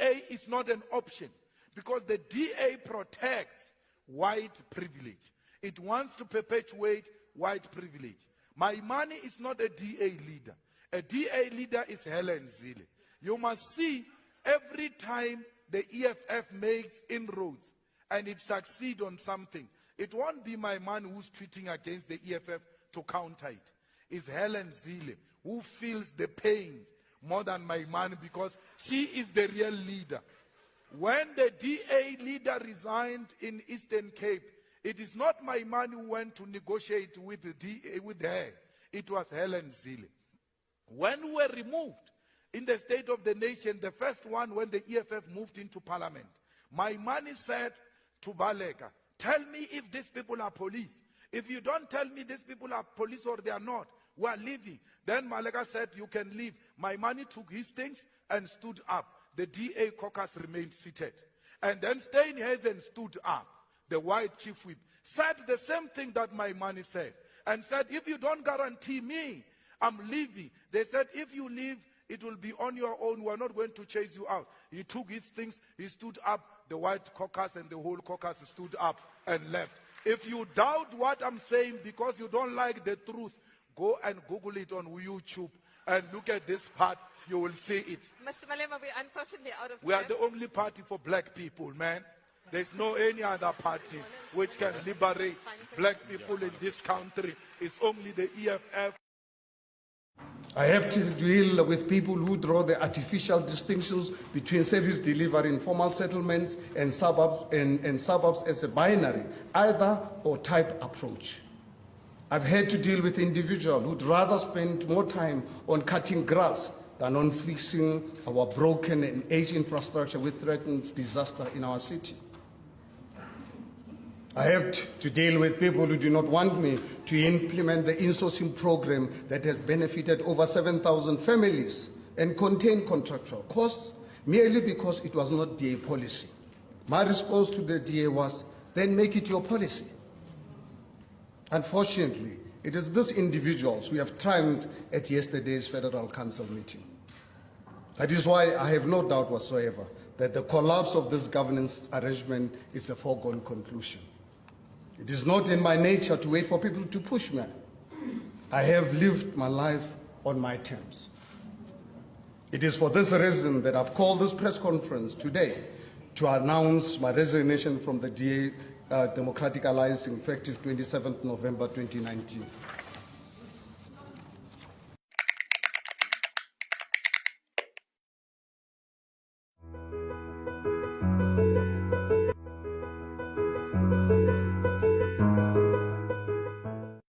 DA is not an option because the DA protects white privilege. It wants to perpetuate white privilege. My money is not a DA leader. A DA leader is Helen Zille. You must see every time the EFF makes inroads and it succeeds on something, it won't be my man who's tweeting against the EFF to counter it. It's Helen Zille who feels the pains more than my man because she is the real leader. When the DA leader resigned in Eastern Cape, it is not my man who went to negotiate with the DA, with her. It was Helen Zille. When we were removed in the State of the Nation, the first one when the EFF moved into parliament, my man said to Baleka, tell me if these people are police. If you don't tell me these people are police or they are not, we are leaving. Then Maleka said, you can leave. My money took his things and stood up. The DA caucus remained seated. And then Steenhuisen stood up. The white chief whip said the same thing that my money said. And said, if you don't guarantee me, I'm leaving. They said, if you leave, it will be on your own. We're not going to chase you out. He took his things. He stood up. The white caucus and the whole caucus stood up and left. If you doubt what I'm saying because you don't like the truth, go and Google it on YouTube and look at this part. You will see it. Mr. Malema, we're unfortunately out of time. We are the only party for black people, man. There's no any other party which can liberate black people in this country. It's only the EFF. I have to deal with people who draw the artificial distinctions between service delivery in formal settlements and suburbs as a binary, either or type approach. I've had to deal with individuals who'd rather spend more time on cutting grass than on fixing our broken and aged infrastructure which threatens disaster in our city. I have to deal with people who do not want me to implement the insourcing program that has benefited over 7,000 families and contained contractual costs merely because it was not DA policy. My response to the DA was, then make it your policy. Unfortunately, it is these individuals who have triumphed at yesterday's Federal Council meeting. That is why I have no doubt whatsoever that the collapse of this governance arrangement is a foregone conclusion. It is not in my nature to wait for people to push me. I have lived my life on my terms. It is for this reason that I've called this press conference today to announce my resignation from the DA Democratic Alliance effective 27th November 2019.